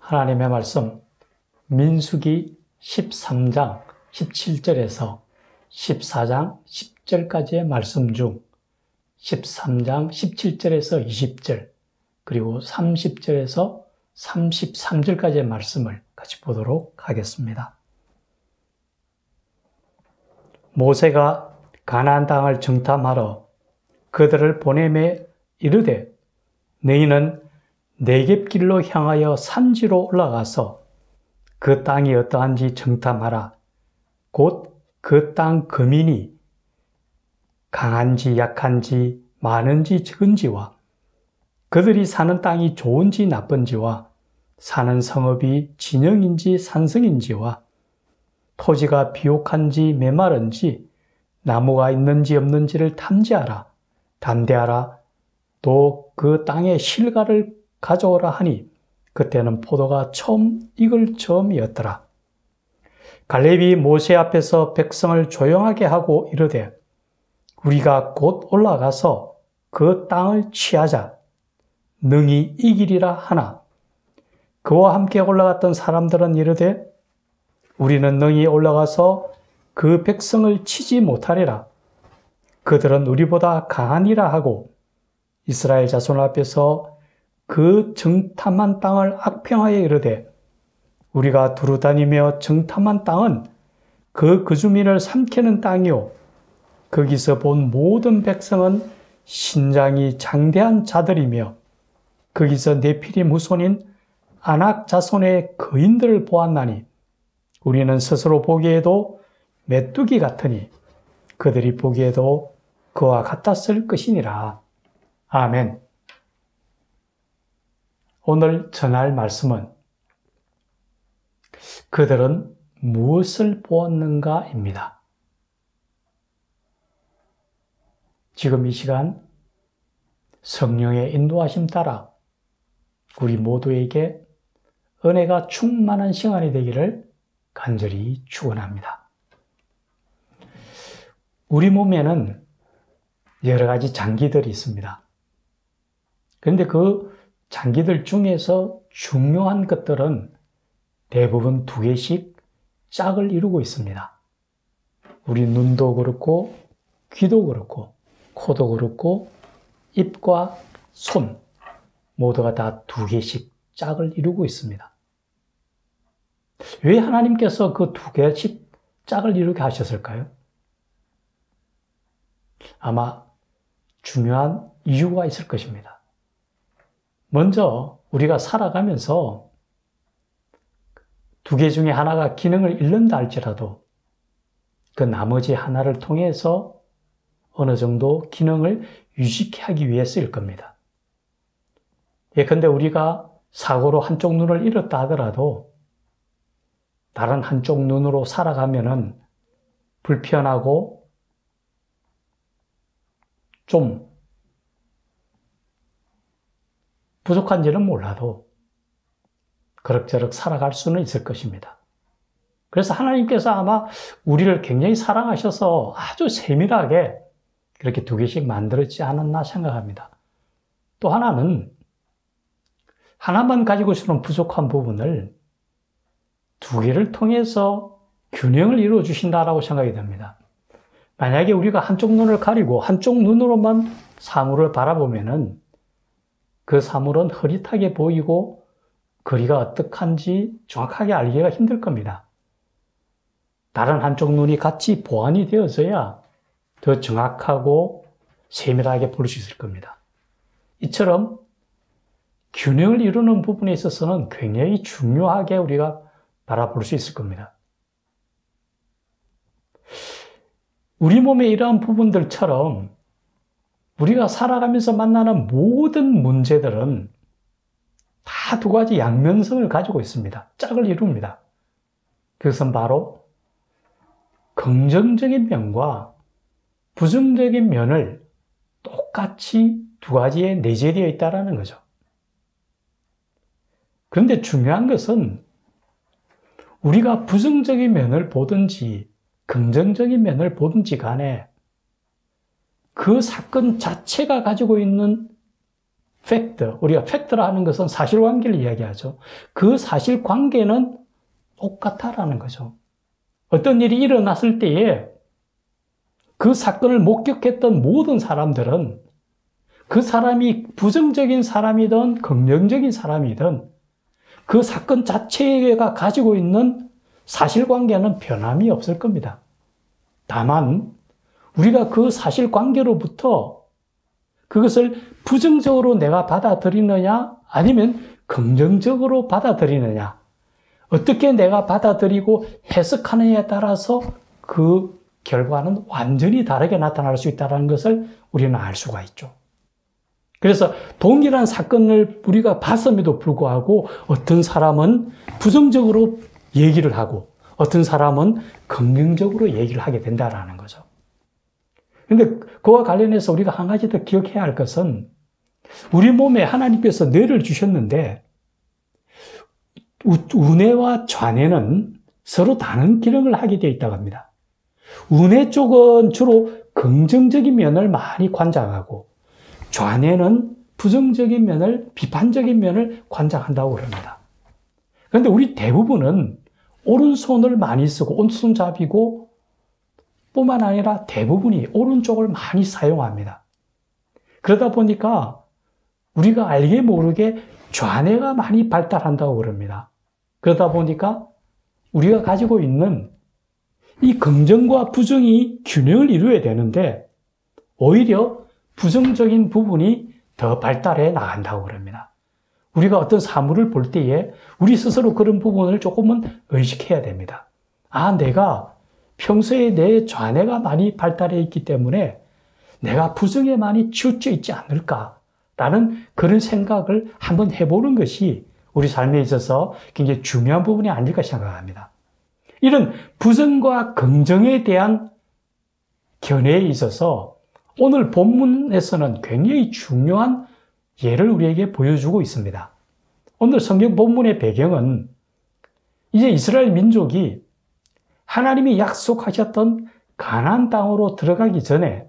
하나님의 말씀 민수기 13장 17절에서 14장 10절까지의 말씀 중 13장 17절에서 20절 그리고 30절에서 33절까지의 말씀을 같이 보도록 하겠습니다. 모세가 가나안 땅을 정탐하러 그들을 보내매 이르되 너희는 네겝길로 향하여 산지로 올라가서 그 땅이 어떠한지 정탐하라. 곧 그 땅 거민이 강한지 약한지 많은지 적은지와 그들이 사는 땅이 좋은지 나쁜지와 사는 성읍이 진영인지 산성인지와 토지가 비옥한지 메마른지 나무가 있는지 없는지를 탐지하라. 담대하라. 또 그 땅의 실과를 가져오라 하니 그때는 포도가 처음 익을 즈음이었더라. 갈렙이 모세 앞에서 백성을 조용하게 하고 이르되 우리가 곧 올라가서 그 땅을 취하자. 능히 이기리라 하나 그와 함께 올라갔던 사람들은 이르되 우리는 능히 올라가서 그 백성을 치지 못하리라. 그들은 우리보다 강하니라 하고 이스라엘 자손 앞에서 그 정탐한 땅을 악평하여 이르되 우리가 두루다니며 정탐한 땅은 그 주민을 삼키는 땅이요 거기서 본 모든 백성은 신장이 장대한 자들이며 거기서 네피림 후손인 아낙 자손의 거인들을 보았나니 우리는 스스로 보기에도 메뚜기 같으니 그들이 보기에도 그와 같았을 것이니라. 아멘. 오늘 전할 말씀은 그들은 무엇을 보았는가입니다. 지금 이 시간 성령의 인도하심 따라 우리 모두에게 은혜가 충만한 시간이 되기를 간절히 축원합니다. 우리 몸에는 여러 가지 장기들이 있습니다. 그런데 그 장기들 중에서 중요한 것들은 대부분 2개씩 짝을 이루고 있습니다. 우리 눈도 그렇고 귀도 그렇고 코도 그렇고 입과 손 모두가 다 2개씩 짝을 이루고 있습니다. 왜 하나님께서 그 2개씩 짝을 이루게 하셨을까요? 아마 중요한 이유가 있을 것입니다. 먼저 우리가 살아가면서 2개 중에 하나가 기능을 잃는다 할지라도 그 나머지 하나를 통해서 어느 정도 기능을 유지하기 위해 쓰일 겁니다. 예컨대 우리가 사고로 한쪽 눈을 잃었다 하더라도 다른 한쪽 눈으로 살아가면은 불편하고 좀 부족한지는 몰라도 그럭저럭 살아갈 수는 있을 것입니다. 그래서 하나님께서 아마 우리를 굉장히 사랑하셔서 아주 세밀하게 그렇게 2개씩 만들었지 않았나 생각합니다. 또 하나는 하나만 가지고 있는 부족한 부분을 2개를 통해서 균형을 이루어 주신다라고 생각이 됩니다. 만약에 우리가 한쪽 눈을 가리고 한쪽 눈으로만 사물을 바라보면은 그 사물은 흐릿하게 보이고 거리가 어떡한지 정확하게 알기가 힘들 겁니다. 다른 한쪽 눈이 같이 보완이 되어져야 더 정확하고 세밀하게 볼 수 있을 겁니다. 이처럼 균형을 이루는 부분에 있어서는 굉장히 중요하게 우리가 바라볼 수 있을 겁니다. 우리 몸의 이러한 부분들처럼 우리가 살아가면서 만나는 모든 문제들은 다 2가지 양면성을 가지고 있습니다. 짝을 이룹니다. 그것은 바로 긍정적인 면과 부정적인 면을 똑같이 2가지에 내재되어 있다는 거죠. 그런데 중요한 것은 우리가 부정적인 면을 보든지 긍정적인 면을 보든지 간에 그 사건 자체가 가지고 있는 팩트, 우리가 팩트라 하는 것은 사실관계를 이야기하죠. 그 사실관계는 똑같다라는 거죠. 어떤 일이 일어났을 때에 그 사건을 목격했던 모든 사람들은 그 사람이 부정적인 사람이든 긍정적인 사람이든 그 사건 자체가 가지고 있는 사실관계는 변함이 없을 겁니다. 다만 우리가 그 사실관계로부터 그것을 부정적으로 내가 받아들이느냐 아니면 긍정적으로 받아들이느냐, 어떻게 내가 받아들이고 해석하느냐에 따라서 그 결과는 완전히 다르게 나타날 수 있다는 것을 우리는 알 수가 있죠. 그래서 동일한 사건을 우리가 봤음에도 불구하고 어떤 사람은 부정적으로 얘기를 하고 어떤 사람은 긍정적으로 얘기를 하게 된다는 거죠. 그런데 그와 관련해서 우리가 한 가지 더 기억해야 할 것은 우리 몸에 하나님께서 뇌를 주셨는데 우뇌와 좌뇌는 서로 다른 기능을 하게 되어 있다고 합니다. 우뇌 쪽은 주로 긍정적인 면을 많이 관장하고 좌뇌는 부정적인 면을, 비판적인 면을 관장한다고 그럽니다. 그런데 우리 대부분은 오른손을 많이 쓰고 오른손잡이고 뿐만 아니라 대부분이 오른쪽을 많이 사용합니다. 그러다 보니까 우리가 알게 모르게 좌뇌가 많이 발달한다고 그럽니다. 그러다 보니까 우리가 가지고 있는 이 긍정과 부정이 균형을 이루어야 되는데 오히려 부정적인 부분이 더 발달해 나간다고 그럽니다. 우리가 어떤 사물을 볼 때에 우리 스스로 그런 부분을 조금은 의식해야 됩니다. 아, 내가 평소에 내 좌뇌가 많이 발달해 있기 때문에 내가 부정에 많이 치우쳐 있지 않을까라는 그런 생각을 한번 해보는 것이 우리 삶에 있어서 굉장히 중요한 부분이 아닐까 생각합니다. 이런 부정과 긍정에 대한 견해에 있어서 오늘 본문에서는 굉장히 중요한 예를 우리에게 보여주고 있습니다. 오늘 성경 본문의 배경은 이제 이스라엘 민족이 하나님이 약속하셨던 가나안 땅으로 들어가기 전에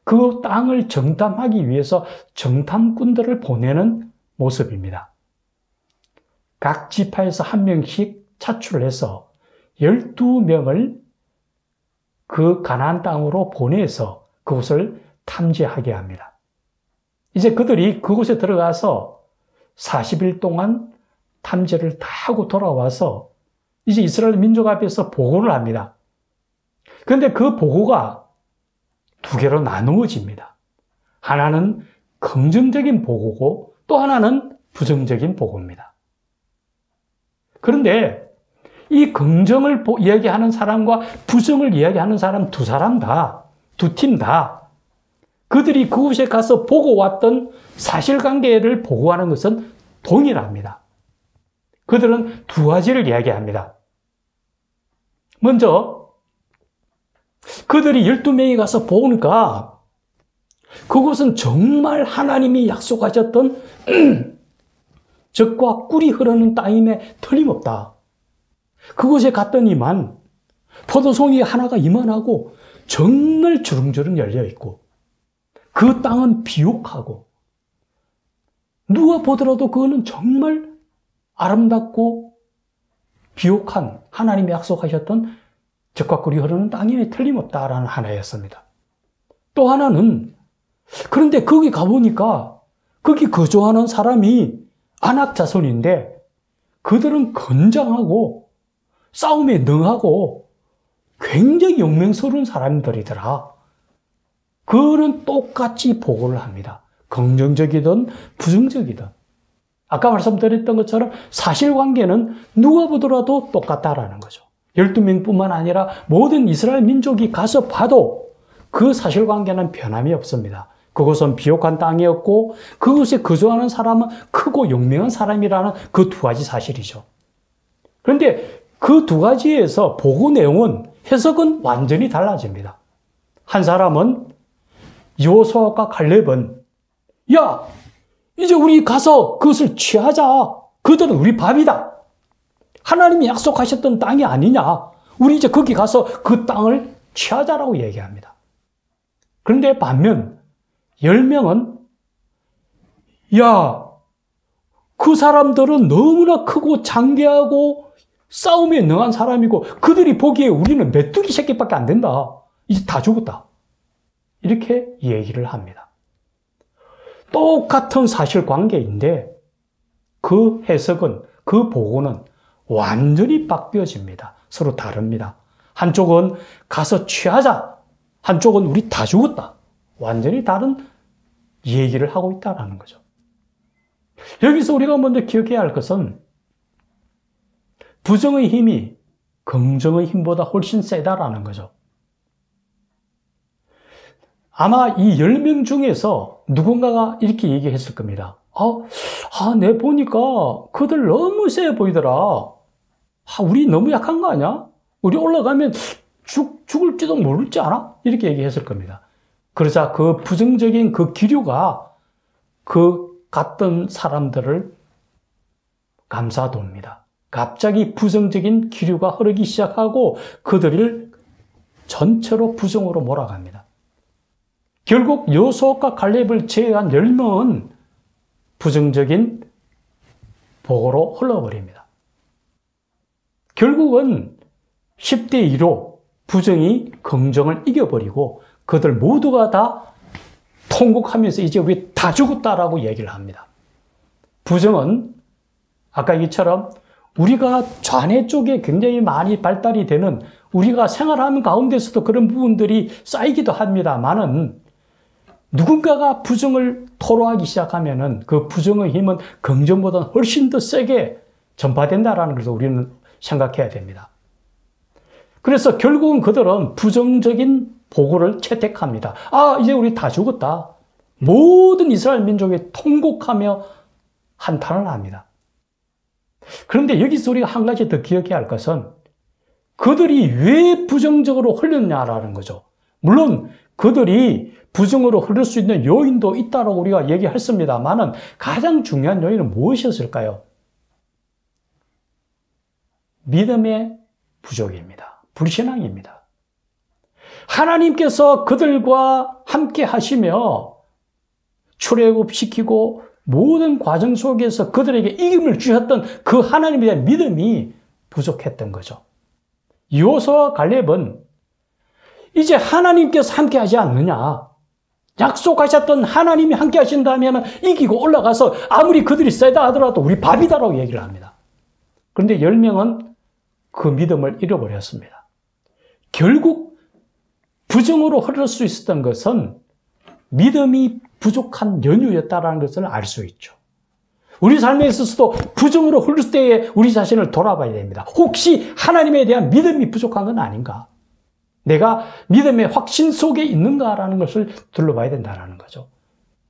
그 땅을 정탐하기 위해서 정탐꾼들을 보내는 모습입니다. 각 지파에서 한 명씩 차출해서 12명을 그 가나안 땅으로 보내서 그곳을 탐지하게 합니다. 이제 그들이 그곳에 들어가서 40일 동안 탐지를 다 하고 돌아와서 이제 이스라엘 민족 앞에서 보고를 합니다. 그런데 그 보고가 두 개로 나누어집니다. 하나는 긍정적인 보고고 또 하나는 부정적인 보고입니다. 그런데 이 긍정을 이야기하는 사람과 부정을 이야기하는 사람 두 사람 다, 두 팀 다 그들이 그곳에 가서 보고 왔던 사실관계를 보고하는 것은 동일합니다. 그들은 두 가지를 이야기합니다. 먼저 그들이 12명이 가서 보니까 그곳은 정말 하나님이 약속하셨던 젖과 꿀이 흐르는 땅임에 틀림없다. 그곳에 갔더니만 포도송이 하나가 이만하고 정말 주렁주렁 열려있고 그 땅은 비옥하고 누가 보더라도 그거는 정말 아름답고 비옥한 하나님이 약속하셨던 젖과 꿀이 흐르는 땅임에 틀림없다라는 하나였습니다. 또 하나는 그런데 거기 가보니까 거기 거주하는 사람이 아낙 자손인데 그들은 건장하고 싸움에 능하고 굉장히 용맹스러운 사람들이더라. 그는 똑같이 보고를 합니다. 긍정적이든 부정적이든. 아까 말씀드렸던 것처럼 사실관계는 누가 보더라도 똑같다라는 거죠. 12명뿐만 아니라 모든 이스라엘 민족이 가서 봐도 그 사실관계는 변함이 없습니다. 그곳은 비옥한 땅이었고 그곳에 거주하는 사람은 크고 용맹한 사람이라는 그 두 가지 사실이죠. 그런데 그 두 가지에서 보고 내용은 해석은 완전히 달라집니다. 한 사람은 여호수아와 칼렙은 야, 이제 우리 가서 그것을 취하자. 그들은 우리 밥이다. 하나님이 약속하셨던 땅이 아니냐. 우리 이제 거기 가서 그 땅을 취하자라고 얘기합니다. 그런데 반면 10명은 야, 그 사람들은 너무나 크고 장대하고 싸움에 능한 사람이고 그들이 보기에 우리는 메뚜기 새끼밖에 안 된다. 이제 다 죽었다. 이렇게 얘기를 합니다. 똑같은 사실관계인데 그 해석은, 그 보고는 완전히 바뀌어집니다. 서로 다릅니다. 한쪽은 가서 취하자. 한쪽은 우리 다 죽었다. 완전히 다른 얘기를 하고 있다는 거죠. 여기서 우리가 먼저 기억해야 할 것은 부정의 힘이 긍정의 힘보다 훨씬 세다라는 거죠. 아마 이 10명 중에서 누군가가 이렇게 얘기했을 겁니다. 내 보니까 그들 너무 세 보이더라. 우리 너무 약한 거 아니야? 우리 올라가면 죽을지도 모르지 않아? 이렇게 얘기했을 겁니다. 그러자 그 부정적인 그 기류가 그 갔던 사람들을 감싸돕니다. 갑자기 부정적인 기류가 흐르기 시작하고 그들을 전체로 부정으로 몰아갑니다. 결국 여호수아와 갈렙을 제외한 10명은 부정적인 보고로 흘러버립니다. 결국은 10대 2로 부정이 긍정을 이겨버리고 그들 모두가 다 통곡하면서 이제 우리 다 죽었다라고 얘기를 합니다. 부정은 아까 얘기처럼 우리가 좌뇌 쪽에 굉장히 많이 발달이 되는, 우리가 생활하는 가운데서도 그런 부분들이 쌓이기도 합니다만은 누군가가 부정을 토로하기 시작하면은 그 부정의 힘은 긍정보다 훨씬 더 세게 전파된다라는 것을 우리는 생각해야 됩니다. 그래서 결국은 그들은 부정적인 보고를 채택합니다. 이제 우리 다 죽었다. 모든 이스라엘 민족이 통곡하며 한탄을 합니다. 그런데 여기서 우리가 한 가지 더 기억해야 할 것은 그들이 왜 부정적으로 흘렸냐라는 거죠. 물론 그들이 부정으로 흐를 수 있는 요인도 있다고 우리가 얘기했습니다만은 가장 중요한 요인은 무엇이었을까요? 믿음의 부족입니다. 불신앙입니다. 하나님께서 그들과 함께 하시며 출애굽시키고 모든 과정 속에서 그들에게 이김을 주셨던 그 하나님에 대한 믿음이 부족했던 거죠. 여호수아와 갈렙은 이제 하나님께서 함께 하지 않느냐, 약속하셨던 하나님이 함께 하신다면 이기고 올라가서 아무리 그들이 세다 하더라도 우리 밥이다라고 얘기를 합니다. 그런데 10명은 그 믿음을 잃어버렸습니다. 결국 부정으로 흐를 수 있었던 것은 믿음이 부족한 연유였다는 것을 알 수 있죠. 우리 삶에 있어서도 부정으로 흐를 때에 우리 자신을 돌아봐야 됩니다. 혹시 하나님에 대한 믿음이 부족한 건 아닌가? 내가 믿음의 확신 속에 있는가라는 것을 둘러봐야 된다는 거죠.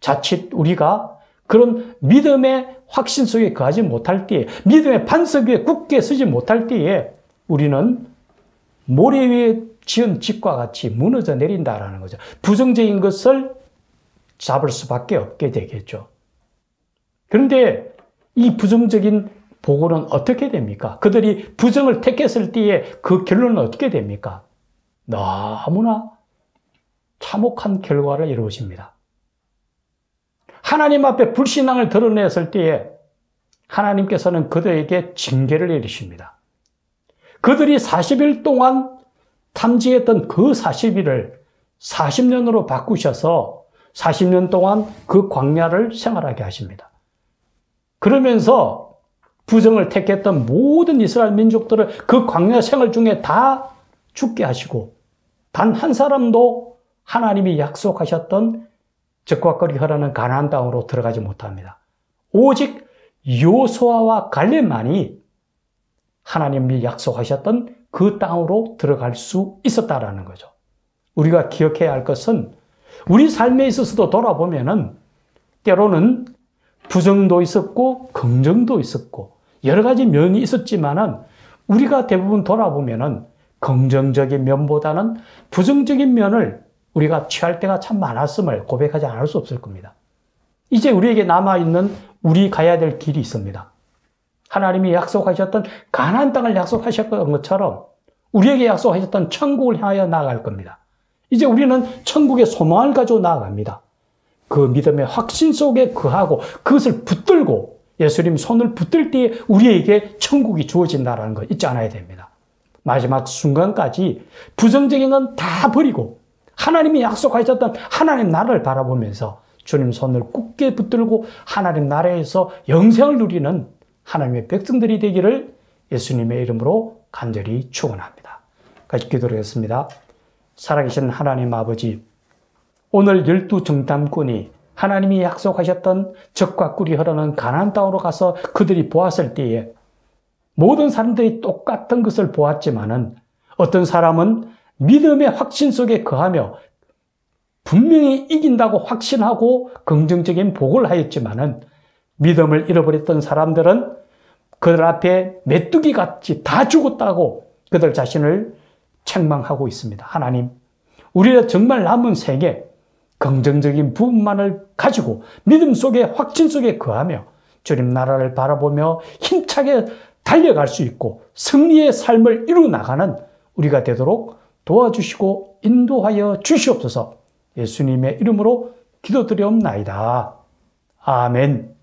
자칫 우리가 그런 믿음의 확신 속에 거하지 못할 때에, 믿음의 반석 위에 굳게 서지 못할 때에 우리는 모래 위에 지은 집과 같이 무너져 내린다라는 거죠. 부정적인 것을 잡을 수밖에 없게 되겠죠. 그런데 이 부정적인 보고는 어떻게 됩니까? 그들이 부정을 택했을 때에 그 결론은 어떻게 됩니까? 너무나 참혹한 결과를 이루어집니다. 하나님 앞에 불신앙을 드러냈을 때에 하나님께서는 그들에게 징계를 내리십니다. 그들이 40일 동안 탐지했던 그 40일을 40년으로 바꾸셔서 40년 동안 그 광야를 생활하게 하십니다. 그러면서 부정을 택했던 모든 이스라엘 민족들을 그 광야 생활 중에 다 죽게 하시고 단 한 사람도 하나님이 약속하셨던 적과거리 흐르는 가나안 땅으로 들어가지 못합니다. 오직 여호수아와 갈렙만이 하나님이 약속하셨던 그 땅으로 들어갈 수 있었다라는 거죠. 우리가 기억해야 할 것은 우리 삶에 있어서도 돌아보면은 때로는 부정도 있었고 긍정도 있었고 여러 가지 면이 있었지만은 우리가 대부분 돌아보면은 긍정적인 면보다는 부정적인 면을 우리가 취할 때가 참 많았음을 고백하지 않을 수 없을 겁니다. 이제 우리에게 남아있는 우리 가야 될 길이 있습니다. 하나님이 약속하셨던 가나안 땅을 약속하셨던 것처럼 우리에게 약속하셨던 천국을 향하여 나아갈 겁니다. 이제 우리는 천국의 소망을 가지고 나아갑니다. 그 믿음의 확신 속에 거하고 그것을 붙들고 예수님 손을 붙들 때에 우리에게 천국이 주어진다는 거 잊지 않아야 됩니다. 마지막 순간까지 부정적인 건 다 버리고 하나님이 약속하셨던 하나님 나라를 바라보면서 주님 손을 굳게 붙들고 하나님 나라에서 영생을 누리는 하나님의 백성들이 되기를 예수님의 이름으로 간절히 축원합니다. 같이 기도하겠습니다. 살아계신 하나님 아버지, 오늘 12정탐꾼이 하나님이 약속하셨던 젖과 꿀이 흐르는 가나안 땅으로 가서 그들이 보았을 때에 모든 사람들이 똑같은 것을 보았지만은 어떤 사람은 믿음의 확신 속에 거하며 분명히 이긴다고 확신하고 긍정적인 복을 하였지만은 믿음을 잃어버렸던 사람들은 그들 앞에 메뚜기 같이 다 죽었다고 그들 자신을 책망하고 있습니다. 하나님, 우리가 정말 남은 생에 긍정적인 부분만을 가지고 믿음 속에 확신 속에 거하며 주님 나라를 바라보며 힘차게 달려갈 수 있고 승리의 삶을 이루어 나가는 우리가 되도록 도와주시고 인도하여 주시옵소서. 예수님의 이름으로 기도드리옵나이다. 아멘.